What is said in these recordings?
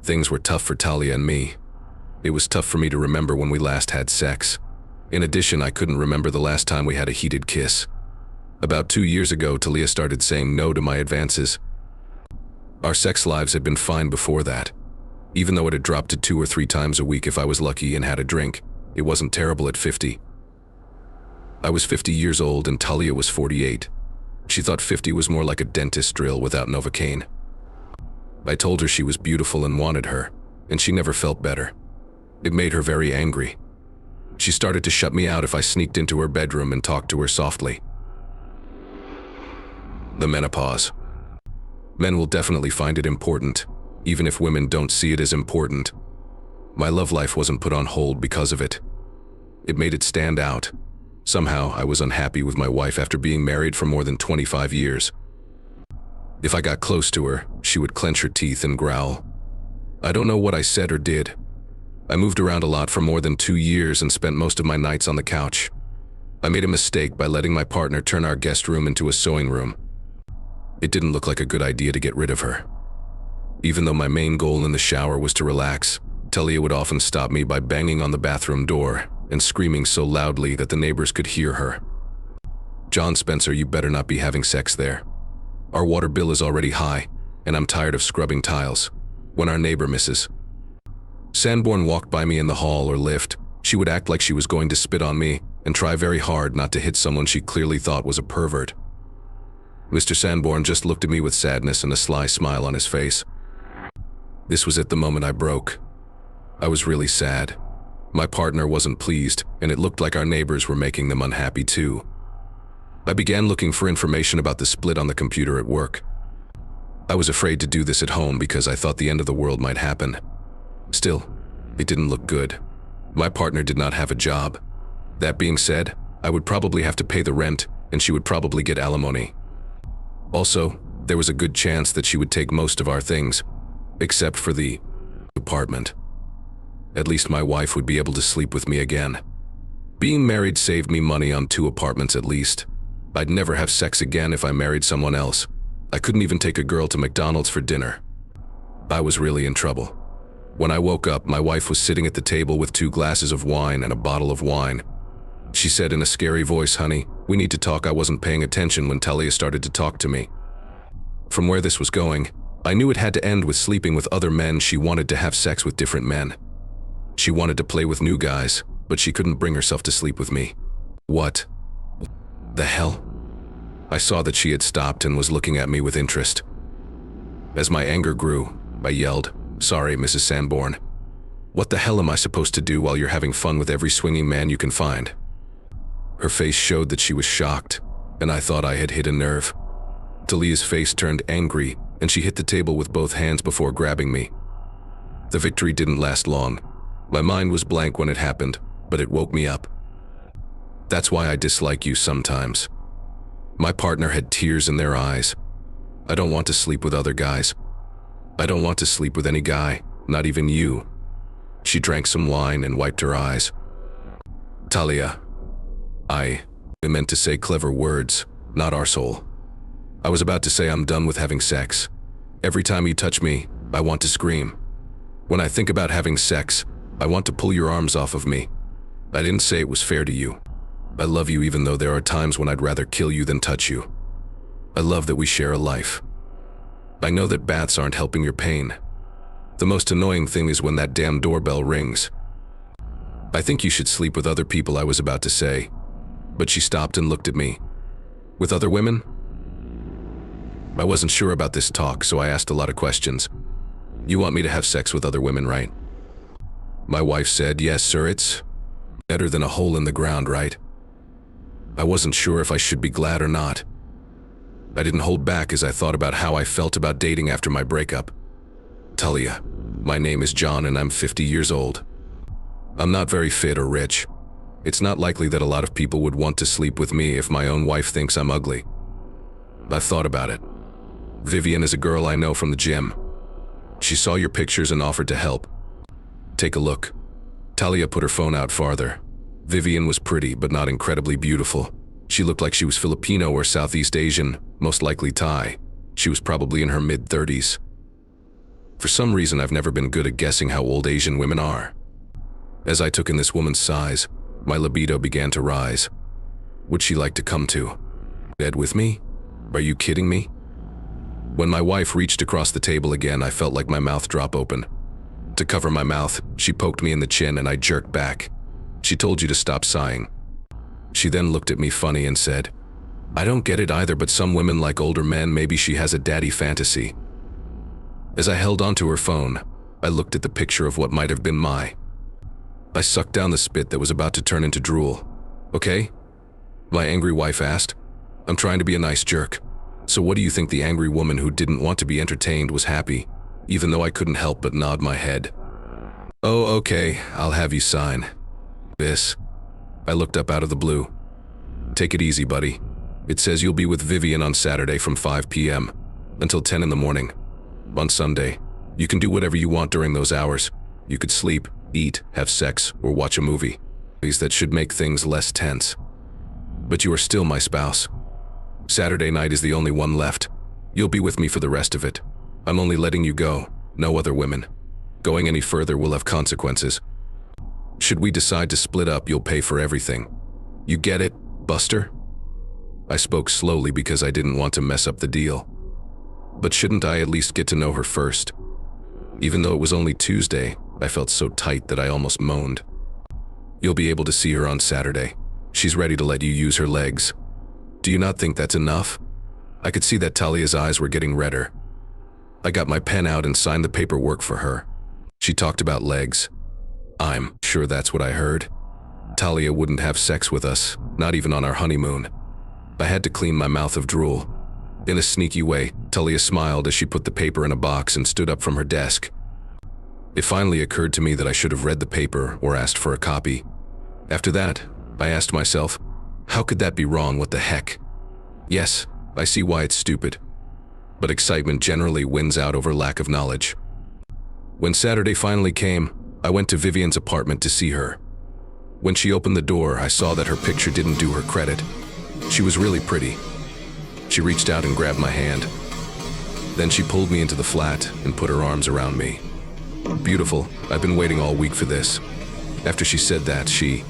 Things were tough for Talia and me. It was tough for me to remember when we last had sex. In addition, I couldn't remember the last time we had a heated kiss. About 2 years ago, Talia started saying no to my advances. Our sex lives had been fine before that. Even though it had dropped to 2 or 3 times a week if I was lucky and had a drink, it wasn't terrible at 50. I was 50 years old and Talia was 48. She thought 50 was more like a dentist drill without Novocaine. I told her she was beautiful and wanted her, and she never felt better. It made her very angry. She started to shut me out if I sneaked into her bedroom and talked to her softly. The menopause. Men will definitely find it important, even if women don't see it as important. My love life wasn't put on hold because of it. It made it stand out. Somehow, I was unhappy with my wife after being married for more than 25 years. If I got close to her, she would clench her teeth and growl. I don't know what I said or did. I moved around a lot for more than 2 years and spent most of my nights on the couch. I made a mistake by letting my partner turn our guest room into a sewing room. It didn't look like a good idea to get rid of her. Even though my main goal in the shower was to relax, Talia would often stop me by banging on the bathroom door and screaming so loudly that the neighbors could hear her. "John Spencer, you better not be having sex there. Our water bill is already high, and I'm tired of scrubbing tiles," when our neighbor Mrs. Sanborn walked by me in the hall or lift. She would act like she was going to spit on me and try very hard not to hit someone she clearly thought was a pervert. Mr. Sanborn just looked at me with sadness and a sly smile on his face. This was at the moment I broke. I was really sad. My partner wasn't pleased, and it looked like our neighbors were making them unhappy too. I began looking for information about the split on the computer at work. I was afraid to do this at home because I thought the end of the world might happen. Still, it didn't look good. My partner did not have a job. That being said, I would probably have to pay the rent, and she would probably get alimony. Also, there was a good chance that she would take most of our things, except for the apartment. At least my wife would be able to sleep with me again. Being married saved me money on 2 apartments at least. I'd never have sex again if I married someone else. I couldn't even take a girl to McDonald's for dinner. I was really in trouble. When I woke up, my wife was sitting at the table with 2 glasses of wine and a bottle of wine. She said in a scary voice, "Honey, we need to talk." I wasn't paying attention when Talia started to talk to me. From where this was going, I knew it had to end with sleeping with other men. She wanted to have sex with different men. She wanted to play with new guys, but she couldn't bring herself to sleep with me. What the hell? I saw that she had stopped and was looking at me with interest. As my anger grew, I yelled, "Sorry, Mrs. Sanborn. What the hell am I supposed to do while you're having fun with every swinging man you can find?" Her face showed that she was shocked, and I thought I had hit a nerve. Talia's face turned angry, and she hit the table with both hands before grabbing me. The victory didn't last long. My mind was blank when it happened, but it woke me up. That's why I dislike you sometimes. My partner had tears in their eyes. I don't want to sleep with other guys. I don't want to sleep with any guy, not even you. She drank some wine and wiped her eyes. Talia, I meant to say clever words, not arsehole. I was about to say I'm done with having sex. Every time you touch me, I want to scream. When I think about having sex, I want to pull your arms off of me. I didn't say it was fair to you. I love you even though there are times when I'd rather kill you than touch you. I love that we share a life. I know that baths aren't helping your pain. The most annoying thing is when that damn doorbell rings. I think you should sleep with other people, I was about to say, but she stopped and looked at me. With other women? I wasn't sure about this talk, so I asked a lot of questions. You want me to have sex with other women, right? My wife said, "Yes, sir, it's better than a hole in the ground, right?" I wasn't sure if I should be glad or not. I didn't hold back as I thought about how I felt about dating after my breakup. Talia, my name is John and I'm 50 years old. I'm not very fit or rich. It's not likely that a lot of people would want to sleep with me if my own wife thinks I'm ugly. I've thought about it. Vivian is a girl I know from the gym. She saw your pictures and offered to help. Take a look. Talia put her phone out farther. Vivian was pretty, but not incredibly beautiful. She looked like she was Filipino or Southeast Asian, most likely Thai. She was probably in her mid-30s. For some reason, I've never been good at guessing how old Asian women are. As I took in this woman's size, my libido began to rise. Would she like to come to bed with me? Are you kidding me? When my wife reached across the table again, I felt like my mouth drop open. To cover my mouth, she poked me in the chin and I jerked back. She told you to stop sighing. She then looked at me funny and said, I don't get it either, but some women like older men. Maybe she has a daddy fantasy. As I held onto her phone, I looked at the picture of what might have been I sucked down the spit that was about to turn into drool. Okay? My angry wife asked. I'm trying to be a nice jerk. So what do you think? The angry woman who didn't want to be entertained was happy, even though I couldn't help but nod my head. Oh, okay, I'll have you sign this. I looked up out of the blue. Take it easy, buddy. It says you'll be with Vivian on Saturday from 5 p.m. until 10 in the morning. On Sunday, you can do whatever you want during those hours. You could sleep, eat, have sex, or watch a movie. That should make things less tense. But you are still my spouse. Saturday night is the only one left. You'll be with me for the rest of it. I'm only letting you go, no other women. Going any further will have consequences. Should we decide to split up, you'll pay for everything. You get it, Buster? I spoke slowly because I didn't want to mess up the deal. But shouldn't I at least get to know her first? Even though it was only Tuesday, I felt so tight that I almost moaned. You'll be able to see her on Saturday. She's ready to let you use her legs. Do you not think that's enough? I could see that Talia's eyes were getting redder. I got my pen out and signed the paperwork for her. She talked about legs. I'm sure that's what I heard. Talia wouldn't have sex with us, not even on our honeymoon. I had to clean my mouth of drool. In a sneaky way, Talia smiled as she put the paper in a box and stood up from her desk. It finally occurred to me that I should have read the paper or asked for a copy. After that, I asked myself, how could that be wrong? What the heck? Yes, I see why it's stupid. But excitement generally wins out over lack of knowledge. When Saturday finally came, I went to Vivian's apartment to see her. When she opened the door, I saw that her picture didn't do her credit. She was really pretty. She reached out and grabbed my hand. Then she pulled me into the flat and put her arms around me. Beautiful, I've been waiting all week for this. After she said that, she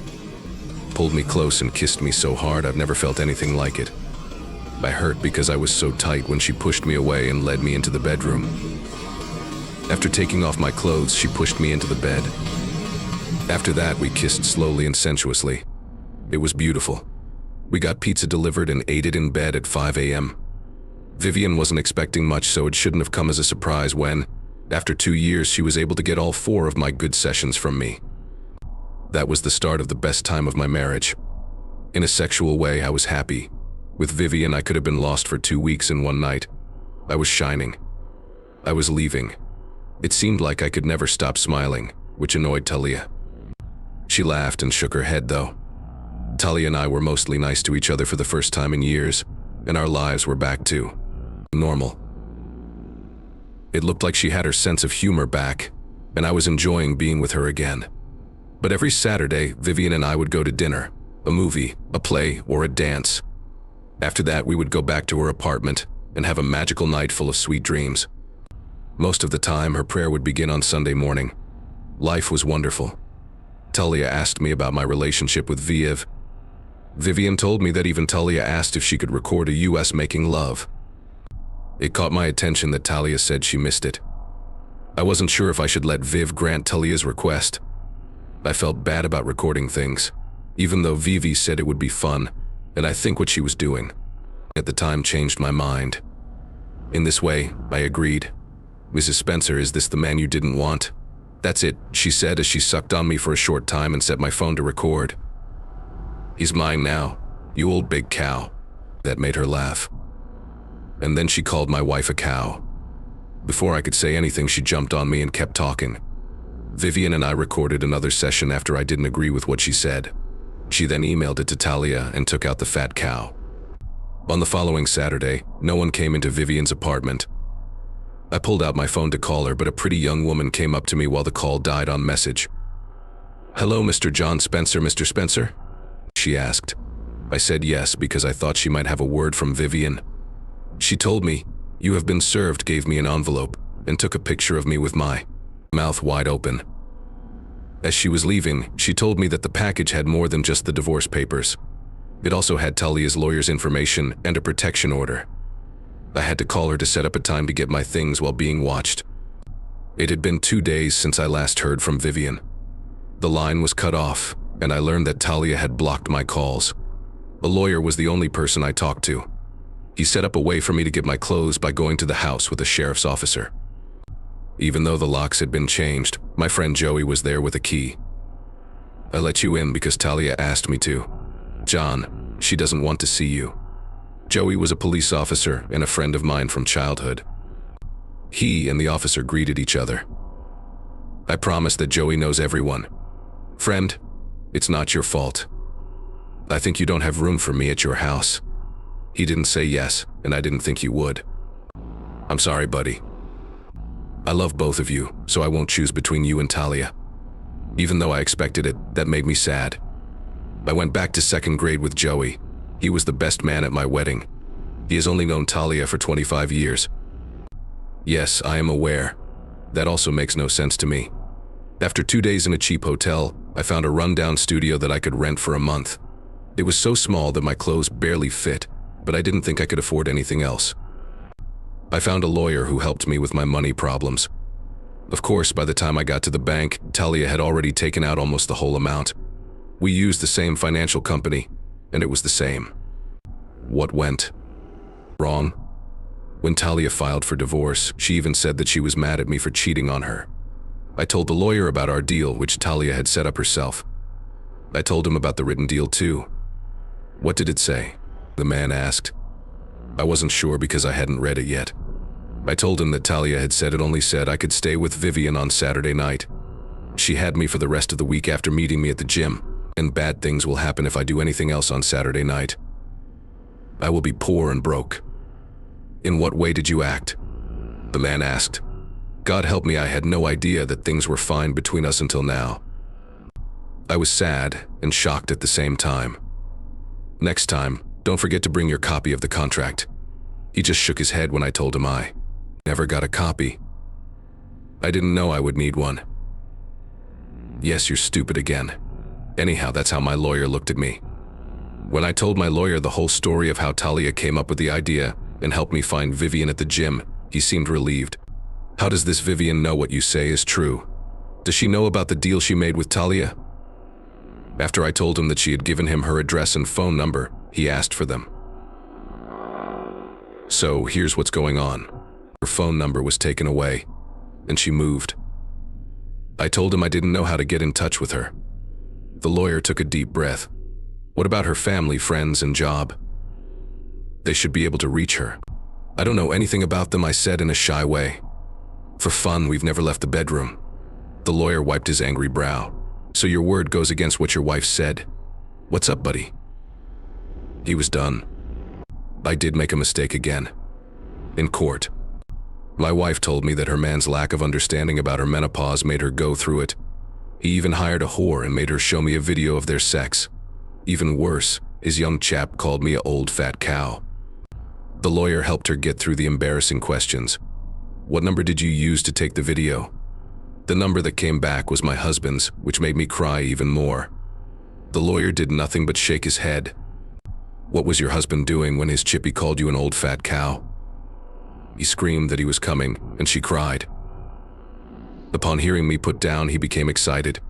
pulled me close and kissed me so hard I've never felt anything like it. I hurt because I was so tight when she pushed me away and led me into the bedroom. After taking off my clothes, she pushed me into the bed. After that, we kissed slowly and sensuously. It was beautiful. We got pizza delivered and ate it in bed at 5 a.m. Vivian wasn't expecting much, so it shouldn't have come as a surprise when, after 2 years, she was able to get all 4 of my good sessions from me. That was the start of the best time of my marriage. In a sexual way, I was happy. With Vivian, I could have been lost for 2 weeks in one night. I was shining. I was leaving. It seemed like I could never stop smiling, which annoyed Talia. She laughed and shook her head, though. Talia and I were mostly nice to each other for the first time in years, and our lives were back to normal. It looked like she had her sense of humor back, and I was enjoying being with her again. But every Saturday, Vivian and I would go to dinner, a movie, a play, or a dance. After that, we would go back to her apartment and have a magical night full of sweet dreams. Most of the time, her prayer would begin on Sunday morning. Life was wonderful. Talia asked me about my relationship with Viv. Vivian told me that even Talia asked if she could record a US making love. It caught my attention that Talia said she missed it. I wasn't sure if I should let Viv grant Talia's request. I felt bad about recording things, even though Vivi said it would be fun, and I think what she was doing at the time changed my mind. In this way, I agreed. Mrs. Spencer, is this the man you didn't want? That's it, she said as she sucked on me for a short time and set my phone to record. He's mine now, you old big cow. That made her laugh. And then she called my wife a cow. Before I could say anything, she jumped on me and kept talking. Vivian and I recorded another session after I didn't agree with what she said. She then emailed it to Talia and took out the fat cow. On the following Saturday, no one came into Vivian's apartment. I pulled out my phone to call her, but a pretty young woman came up to me while the call died on message. "Hello, Mr. John Spencer, Mr. Spencer?" she asked. I said yes because I thought she might have a word from Vivian. She told me, "You have been served," gave me an envelope. and took a picture of me with my mouth wide open. As she was leaving, she told me that the package had more than just the divorce papers. It also had Talia's lawyer's information and a protection order. I had to call her to set up a time to get my things while being watched. It had been 2 days since I last heard from Vivian. The line was cut off, and I learned that Talia had blocked my calls. A lawyer was the only person I talked to. He set up a way for me to get my clothes by going to the house with a sheriff's officer. Even though the locks had been changed, my friend Joey was there with a key. I let you in because Talia asked me to. John, she doesn't want to see you. Joey was a police officer and a friend of mine from childhood. He and the officer greeted each other. I promise that Joey knows everyone. Friend, it's not your fault. I think you don't have room for me at your house. He didn't say yes, and I didn't think you would. I'm sorry, buddy. I love both of you, so I won't choose between you and Talia. Even though I expected it, that made me sad. I went back to 2nd grade with Joey. He was the best man at my wedding. He has only known Talia for 25 years. Yes, I am aware. That also makes no sense to me. After 2 days in a cheap hotel, I found a rundown studio that I could rent for a month. It was so small that my clothes barely fit, but I didn't think I could afford anything else. I found a lawyer who helped me with my money problems. Of course, by the time I got to the bank, Talia had already taken out almost the whole amount. We used the same financial company, and it was the same. What went wrong? When Talia filed for divorce, she even said that she was mad at me for cheating on her. I told the lawyer about our deal, which Talia had set up herself. I told him about the written deal too. What did it say? The man asked. I wasn't sure because I hadn't read it yet. I told him that Talia had said it only said I could stay with Vivian on Saturday night. She had me for the rest of the week after meeting me at the gym, and bad things will happen if I do anything else on Saturday night. I will be poor and broke. In what way did you act? The man asked. God help me, I had no idea that things were fine between us until now. I was sad and shocked at the same time. Next time, don't forget to bring your copy of the contract. He just shook his head when I told him I never got a copy. I didn't know I would need one. Yes, you're stupid again. Anyhow, that's how my lawyer looked at me. When I told my lawyer the whole story of how Talia came up with the idea and helped me find Vivian at the gym, he seemed relieved. How does this Vivian know what you say is true? Does she know about the deal she made with Talia? After I told him that she had given him her address and phone number, he asked for them. So here's what's going on. Her phone number was taken away, and she moved. I told him I didn't know how to get in touch with her. The lawyer took a deep breath. What about her family, friends, and job? They should be able to reach her. I don't know anything about them, I said in a shy way. For fun, we've never left the bedroom. The lawyer wiped his angry brow. So your word goes against what your wife said. What's up, buddy? He was done. I did make a mistake again. In court. My wife told me that her man's lack of understanding about her menopause made her go through it. He even hired a whore and made her show me a video of their sex. Even worse, his young chap called me a old fat cow. The lawyer helped her get through the embarrassing questions. What number did you use to take the video? The number that came back was my husband's, which made me cry even more. The lawyer did nothing but shake his head. What was your husband doing when his chippy called you an old fat cow? He screamed that he was coming, and she cried. Upon hearing me put down, he became excited.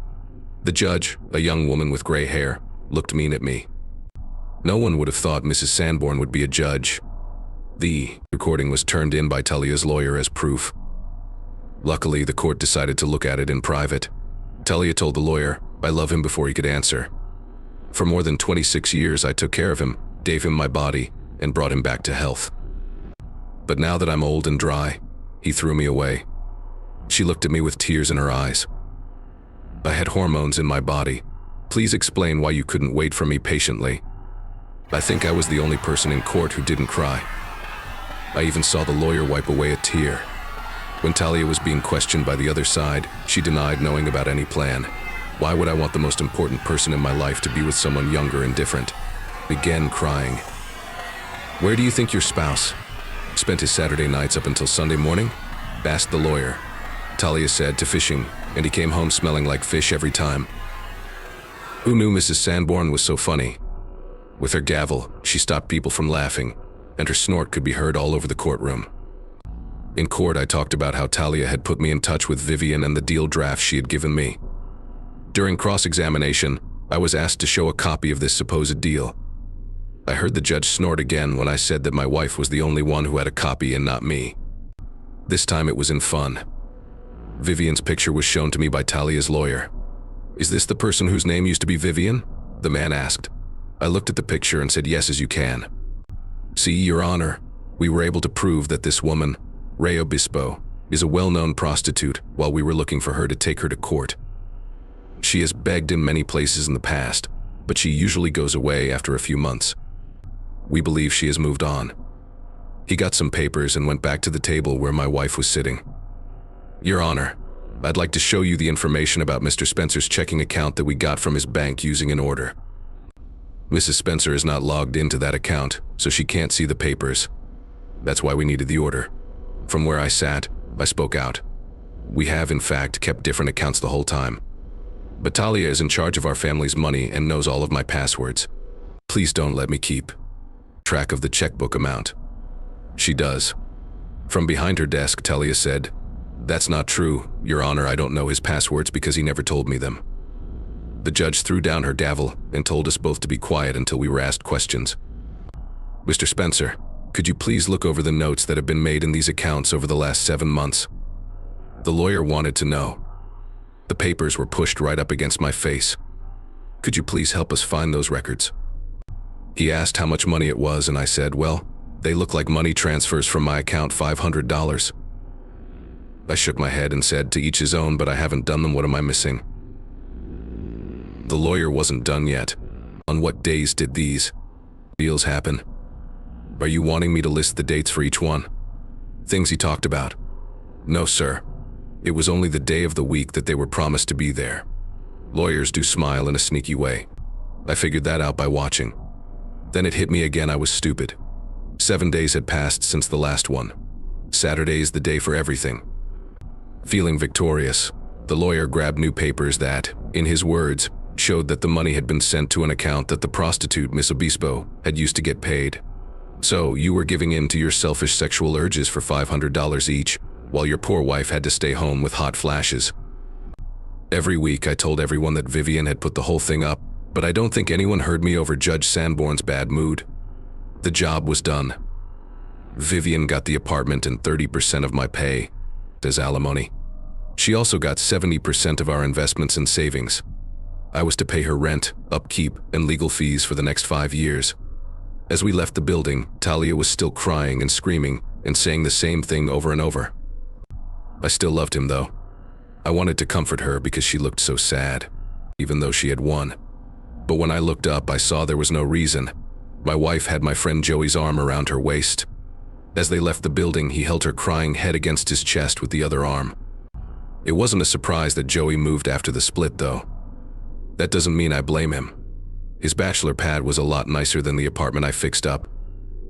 The judge, a young woman with gray hair, looked mean at me. No one would have thought Mrs. Sanborn would be a judge. The recording was turned in by Talia's lawyer as proof. Luckily, the court decided to look at it in private. Talia told the lawyer, I love him before he could answer. For more than 26 years, I took care of him, gave him my body, and brought him back to health. But now that I'm old and dry, he threw me away. She looked at me with tears in her eyes. I had hormones in my body. Please explain why you couldn't wait for me patiently. I think I was the only person in court who didn't cry. I even saw the lawyer wipe away a tear. When Talia was being questioned by the other side, she denied knowing about any plan. Why would I want the most important person in my life to be with someone younger and different? Began crying. Where do you think your spouse spent his Saturday nights up until Sunday morning? asked the lawyer. Talia said to fishing, and he came home smelling like fish every time. Who knew Mrs. Sanborn was so funny? With her gavel, she stopped people from laughing, and her snort could be heard all over the courtroom. In court, I talked about how Talia had put me in touch with Vivian and the deal draft she had given me. During cross-examination, I was asked to show a copy of this supposed deal. I heard the judge snort again when I said that my wife was the only one who had a copy and not me. This time it was in fun. Vivian's picture was shown to me by Talia's lawyer. "Is this the person whose name used to be Vivian?" the man asked. I looked at the picture and said, "Yes, as you can." "See, Your Honor, we were able to prove that this woman, Ray Obispo, is a well-known prostitute while we were looking for her to take her to court. She has begged in many places in the past, but she usually goes away after a few months. We believe she has moved on." He got some papers and went back to the table where my wife was sitting. "Your Honor, I'd like to show you the information about Mr. Spencer's checking account that we got from his bank using an order. Mrs. Spencer is not logged into that account, so she can't see the papers. That's why we needed the order." From where I sat, I spoke out. "We have, in fact, kept different accounts the whole time. But Talia is in charge of our family's money and knows all of my passwords. Please don't let me keep track of the checkbook amount." She does. From behind her desk, Talia said, "That's not true, Your Honor. I don't know his passwords because he never told me them." The judge threw down her gavel and told us both to be quiet until we were asked questions. "Mr. Spencer, could you please look over the notes that have been made in these accounts over the last 7 months?" The lawyer wanted to know. The papers were pushed right up against my face. "Could you please help us find those records?" He asked how much money it was, and I said, "Well, they look like money transfers from my account, $500. I shook my head and said, "To each his own, but I haven't done them. What am I missing?" The lawyer wasn't done yet. "On what days did these deals happen? Are you wanting me to list the dates for each one? Things he talked about?" "No, sir. It was only the day of the week that they were promised to be there." Lawyers do smile in a sneaky way. I figured that out by watching. Then it hit me again. I was stupid. 7 days had passed since the last one. Saturday is the day for everything. Feeling victorious, the lawyer grabbed new papers that, in his words, showed that the money had been sent to an account that the prostitute, Miss Obispo, had used to get paid. "So you were giving in to your selfish sexual urges for $500 each, while your poor wife had to stay home with hot flashes." Every week I told everyone that Vivian had put the whole thing up, but I don't think anyone heard me over Judge Sanborn's bad mood. The job was done. Vivian got the apartment and 30% of my pay as alimony. She also got 70% of our investments and savings. I was to pay her rent, upkeep, and legal fees for the next 5 years. As we left the building, Talia was still crying and screaming and saying the same thing over and over. I still loved him, though. I wanted to comfort her because she looked so sad, even though she had won. But when I looked up, I saw there was no reason. My wife had my friend Joey's arm around her waist. As they left the building, he held her crying head against his chest with the other arm. It wasn't a surprise that Joey moved after the split, though. That doesn't mean I blame him. His bachelor pad was a lot nicer than the apartment I fixed up.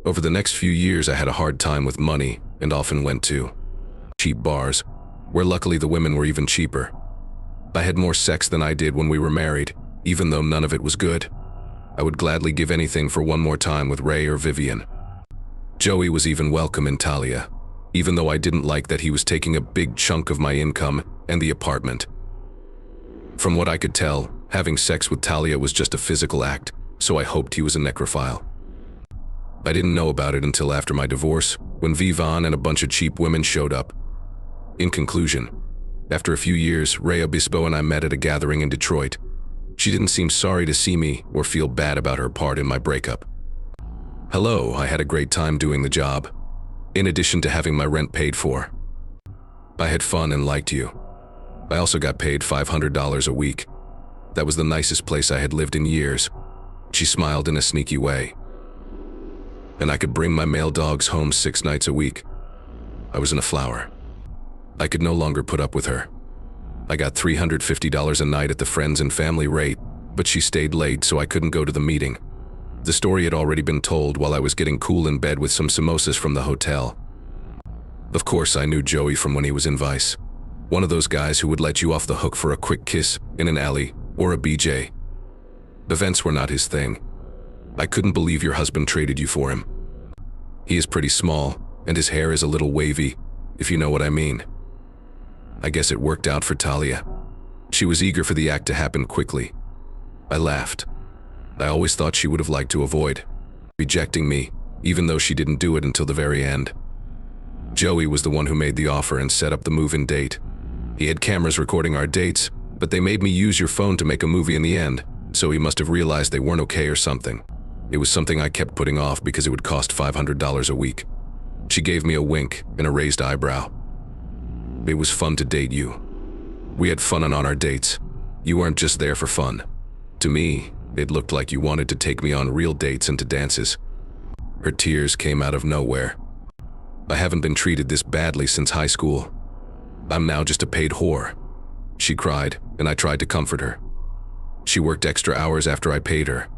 Over the next few years, I had a hard time with money and often went to cheap bars, where luckily the women were even cheaper. I had more sex than I did when we were married, even though none of it was good. I would gladly give anything for one more time with Ray or Vivian. Joey was even welcome in Talia, even though I didn't like that he was taking a big chunk of my income and the apartment. From what I could tell, having sex with Talia was just a physical act, so I hoped he was a necrophile. I didn't know about it until after my divorce, when Vivan and a bunch of cheap women showed up. In conclusion, after a few years, Ray Obispo and I met at a gathering in Detroit. She didn't seem sorry to see me or feel bad about her part in my breakup. "Hello, I had a great time doing the job, in addition to having my rent paid for. I had fun and liked you. I also got paid $500 a week. That was the nicest place I had lived in years." She smiled in a sneaky way. "And I could bring my male dogs home 6 nights a week." I was in a flower. I could no longer put up with her. I got $350 a night at the friends and family rate, but she stayed late, so I couldn't go to the meeting. The story had already been told while I was getting cool in bed with some samosas from the hotel. Of course, I knew Joey from when he was in Vice. One of those guys who would let you off the hook for a quick kiss in an alley or a BJ. Events were not his thing. I couldn't believe your husband traded you for him. He is pretty small, and his hair is a little wavy, if you know what I mean. I guess it worked out for Talia. She was eager for the act to happen quickly. I laughed. I always thought she would have liked to avoid rejecting me, even though she didn't do it until the very end. Joey was the one who made the offer and set up the move-in date. He had cameras recording our dates, but they made me use your phone to make a movie in the end, so he must have realized they weren't okay or something. It was something I kept putting off because it would cost $500 a week. She gave me a wink and a raised eyebrow. It was fun to date you. We had fun on our dates. You weren't just there for fun. To me, it looked like you wanted to take me on real dates and to dances. Her tears came out of nowhere. I haven't been treated this badly since high school. I'm now just a paid whore. She cried, and I tried to comfort her. She worked extra hours after I paid her.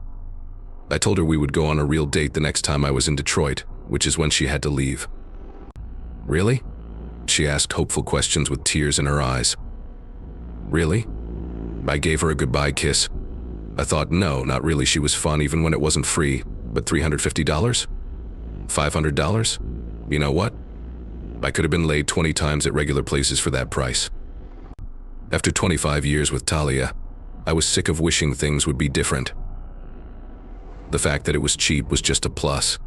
I told her we would go on a real date the next time I was in Detroit, which is when she had to leave. Really? She asked hopeful questions with tears in her eyes. Really? I gave her a goodbye kiss. I thought, no, not really, she was fun even when it wasn't free, but $350? $500? You know what? I could have been laid 20 times at regular places for that price. After 25 years with Talia, I was sick of wishing things would be different. The fact that it was cheap was just a plus.